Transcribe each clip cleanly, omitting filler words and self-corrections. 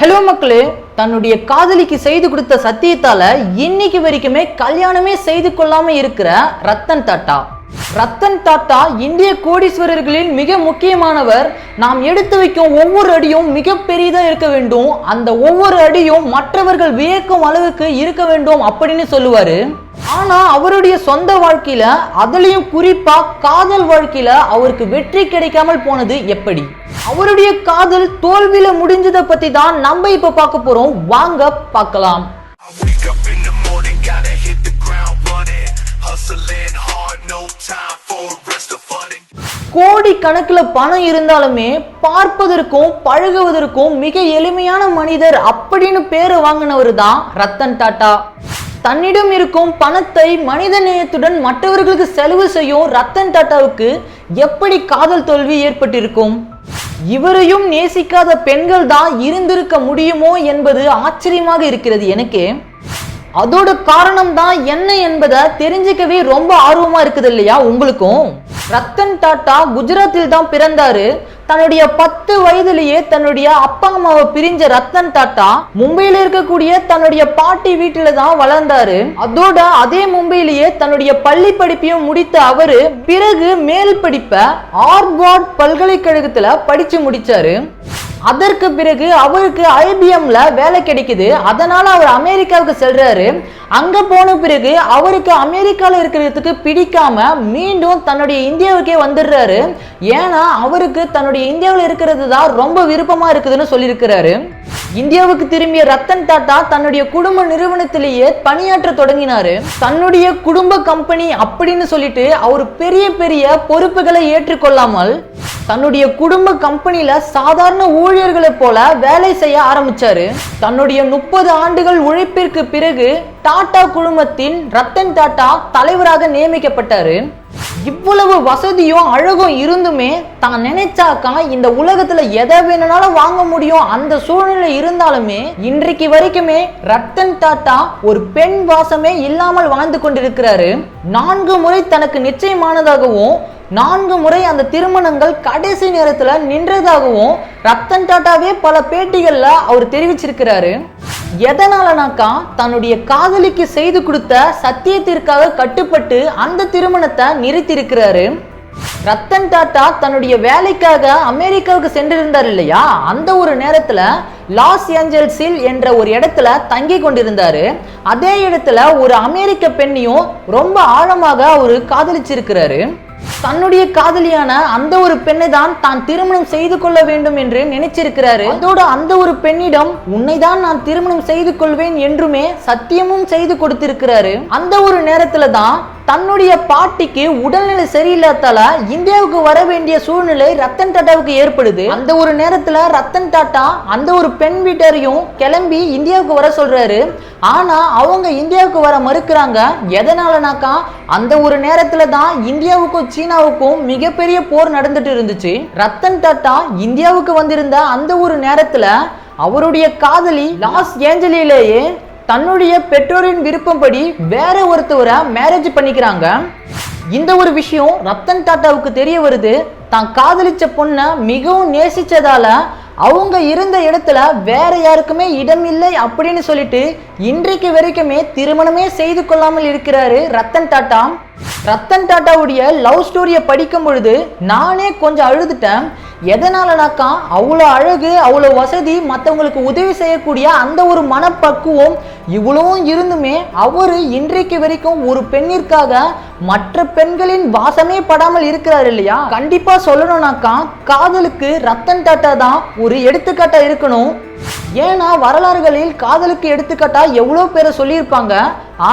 Hello மக்களே, தன்னுடைய காதலிக்கு செய்து கொடுத்த சத்தியத்தால இன்னைக்கு வரைக்குமே கல்யாணமே செய்து கொள்ளாம இருக்கிற ரத்தன் டாடா. ரத்தன் டாடா இந்திய கோடீஸ்வரர்களில் மிக முக்கியமானவர். நாம் எடுத்து வைக்கும் ஒவ்வொரு அடியும் மிக பெரியதா இருக்க வேண்டும், அந்த ஒவ்வொரு அடியும் மற்றவர்கள் வியக்கும் அளவுக்கு இருக்க வேண்டும் அப்படின்னு சொல்லுவாரு. ஆனா அவருடைய சொந்த வாழ்க்கையில, அதுலயும் குறிப்பா காதல் வாழ்க்கையில அவருக்கு வெற்றி கிடைக்காமல் போனது எப்படி? அவருடைய காதல் தோல்வியில முடிஞ்சதை பத்தி தான் நம்ம இப்ப பார்க்க போறோம். வாங்க பார்க்கலாம். கோடி கணக்குல பணம் இருந்தாலுமே பார்ப்பதற்கும் பழகுவதற்கும் மிக எளிமையான மனிதர் அப்படின்னு பேரை வாங்கினவர் தான் ரத்தன் டாடா. தன்னிடம் இருக்கும் பணத்தை மனித நேயத்துடன் மற்றவர்களுக்கு செலவு செய்யும் ரத்தன் டாடாவுக்கு எப்படி காதல் தோல்வி ஏற்பட்டிருக்கும்? இவரையும் நேசிக்காத பெண்கள் தான் இருந்திருக்க முடியுமோ என்பது ஆச்சரியமாக இருக்கிறது எனக்கு. அதோட காரணம் தான் என்ன என்பதை தெரிஞ்சுக்கவே ரொம்ப ஆர்வமா இருக்குது இல்லையா உங்களுக்கும்? ரத்தன் டாடா குஜராத்தில் தான் பிறந்தாரு. தன்னுடைய 10 வயதிலேயே தன்னுடைய அப்பா அம்மாவை பிரிஞ்ச ரத்தன் டாடா மும்பையில இருக்கக்கூடிய தன்னுடைய பாட்டி வீட்டில தான் வளர்ந்தாரு. அதோட அதே மும்பையிலேயே தன்னுடைய பள்ளி படிப்பையும் முடித்த அவரு பிறகு மேல் படிப்பை ஹார்வர்ட் பல்கலைக்கழகத்துல படிச்சு முடிச்சாரு. அதற்கு பிறகு அவருக்கு IBMல வேலை கிடைக்குது. அதனால அவர் அமெரிக்காவுக்கு செல்றாரு. அங்க போன பிறகு அவருக்கு அமெரிக்கால இருக்கிறதுக்கு பிடிக்காம மீண்டும் தன்னுடைய இந்தியாவுக்கே வந்துடுறாரு. ஏன்னா அவருக்கு தன்னுடைய இந்தியாவில் இருக்கிறது தான் ரொம்ப விருப்பமா இருக்குதுன்னு சொல்லியிருக்கிறாரு. இந்தியாவுக்கு திரும்பிய ரத்தன் டாடா தன்னுடைய குடும்ப நிறுவனத்திலேயே பணியாற்ற தொடங்கினாரு. தன்னுடைய குடும்ப கம்பெனி அப்படின்னு சொல்லிட்டு அவர் பெரிய பெரிய பொறுப்புகளை ஏற்றுக்கொள்ளாமல் தன்னுடைய குடும்ப கம்பெனில சாதாரண ஊழியர்களை போல வேலை செய்ய ஆரம்பிச்சாரு. தன்னுடைய 30 ஆண்டுகள் உழைப்பிற்கு பிறகு டாடா குழுமத்தின் ரத்தன் டாடா தலைவராக நியமிக்கப்பட்டாரு. இவ்வளவு வசதியும் அழகும் இருந்துமே தான் நினைச்சாக்கா இந்த உலகத்துல எதை வேணும்னாலும் வாங்க முடியும் அந்த சூழ்நிலை இருந்தாலுமே இன்றைக்கு வரைக்குமே ரத்தன் டாடா ஒரு பெண் வாசமே இல்லாமல் வாழ்ந்து கொண்டிருக்கிறாரு. 4 முறை தனக்கு நிச்சயமானதாகவும் 4 முறை அந்த திருமணங்கள் கடைசி நேரத்துல நின்றதாகவும் ரத்தன் டாடாவே பல பேட்டிகள்ல அவர் தெரிவிச்சிருக்கிறாரு. எதனாலனாக்கா தன்னுடைய காதலிக்கு செய்து கொடுத்த சத்தியத்திற்காக கட்டுப்பட்டு அந்த திருமணத்தை நிறுத்தியிருக்கிறாரு. ரத்தன் டாடா தன்னுடைய வேலைக்காக அமெரிக்காவுக்கு சென்றிருந்தார் இல்லையா, அந்த ஒரு நேரத்துல லாஸ் ஏஞ்சல்ஸில் என்ற ஒரு இடத்துல தங்கி கொண்டிருந்தாரு. அதே இடத்துல ஒரு அமெரிக்க பெண்ணையும் ரொம்ப ஆழமாக அவரு காதலிச்சிருக்கிறாரு. தன்னுடைய காதலியான அந்த ஒரு பெண்ணை தான் திருமணம் செய்து கொள்ள வேண்டும் என்று நினைச்சிருக்கிறாரு. அதோட அந்த ஒரு பெண்ணிடம் உன்னைதான் நான் திருமணம் செய்து கொள்வேன் என்றுமே சத்தியமும் செய்து கொடுத்திருக்கிறாரு. அந்த ஒரு நேரத்துல தான் தன்னுடைய பாட்டிக்கு உடல்நிலை சரியில்லாதால இந்தியாவுக்கு வர வேண்டிய சூழ்நிலை ரத்தன் டாடாவுக்கு ஏற்படுது. அந்த ஒரு நேரத்துல ரத்தன் டாடா அந்த ஒரு பெண் வீட்டரையும் கிளம்பி இந்தியாவுக்கு வர சொல்றாரு. ஆனா அவங்க இந்தியாவுக்கு வர மறுக்கிறாங்க. எதனாலனாக்கா அந்த ஒரு நேரத்துல தான் இந்தியாவுக்கும் சீனாவுக்கும் மிகப்பெரிய போர் நடந்துட்டு இருந்துச்சு. ரத்தன் டாடா இந்தியாவுக்கு வந்திருந்த அந்த ஒரு நேரத்துல அவருடைய காதலி லாஸ் ஏஞ்சலிலேயே தன்னுடைய பெற்றோரின் விருப்பப்படி வேற ஒருத்தவரை மேரேஜ் பண்ணிக்கிறாங்க. இந்த ஒரு விஷயம் ரத்தன் டாடாவுக்கு தெரிய வருது. தான் காதலிச்ச பொண்ணை மிகவும் நேசிச்சதால அவங்க இருந்த இடத்துல வேற யாருக்குமே இடம் இல்லை அப்படின்னு சொல்லிட்டு இன்றைக்கு வரைக்குமே திருமணமே செய்து கொள்ளாமல் இருக்கிறாரு ரத்தன் டாடா. ரத்தன் டாடாவுடைய லவ் ஸ்டோரியை படிக்கும் பொழுது நானே கொஞ்சம் அழுதுட்டேன். எதனாலனாக்கா அவ்வளோ அழகு, அவ்வளோ வசதி, மற்றவங்களுக்கு உதவி செய்யக்கூடிய அந்த ஒரு மனப்பக்குவம் இவ்வளவும் இருந்துமே அவரு இன்றைக்கு வரைக்கும் ஒரு பெண்ணிற்காக மற்ற பெண்களின் வாசமே படாமல் இருக்கிறார் இல்லையா. கண்டிப்பா சொல்லணும்னாக்கா காதலுக்கு ரத்தன் டாடா தான் ஒரு எடுத்துக்காட்டா இருக்கணும். ஏன்னா வரலாறுகளில் காதலுக்கு எடுத்துக்காட்டா எவ்வளோ பேரை சொல்லியிருப்பாங்க.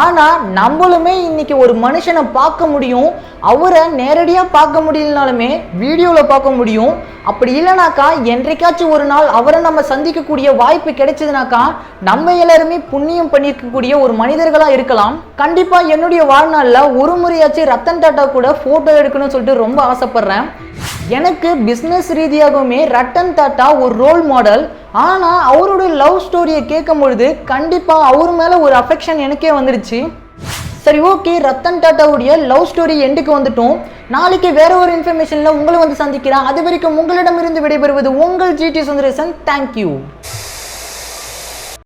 ஆனா நம்மளுமே இன்னைக்கு ஒரு மனுஷனை பார்க்க முடியும், அவரை நேரடியா பார்க்க முடியலனாலுமே வீடியோல பார்க்க முடியும். அப்படி இல்லைனாக்கா என்றைக்காச்சும் ஒரு நாள் அவரை நம்ம சந்திக்கக்கூடிய வாய்ப்பு கிடைச்சதுனாக்கா நம்ம எல்லாருமே புண்ணியம் பண்ணியிருக்கக்கூடிய ஒரு மனிதர்களா இருக்கலாம். கண்டிப்பா என்னுடைய வாழ்நாள்ல ஒரு முறையாச்சும் ரத்தன் டாடா கூட போட்டோ எடுக்கணும்னு சொல்லிட்டு ரொம்ப ஆசைப்படுறேன். எனக்கு பிஸ்னஸ் ரீதியாகவுமே ரத்தன் டாடா ஒரு ரோல் மாடல். ஆனா அவருடைய லவ் ஸ்டோரியை கேட்கும் பொழுது கண்டிப்பா அவர் மேல ஒரு அஃபெக்ஷன் எனக்கே வந்துருச்சு. சரி, ஓகே, ரத்தன் டாடாவுடைய லவ் ஸ்டோரி எண்டுக்கு வந்துட்டோம். நாளைக்கு வேற ஒரு இன்ஃபர்மேஷன்ல உங்களை வந்து சந்திக்கிறேன். அது வரைக்கும் உங்களிடமிருந்து விடைபெறுவது உங்கள் GT சுந்தரேசன். தேங்க்யூ.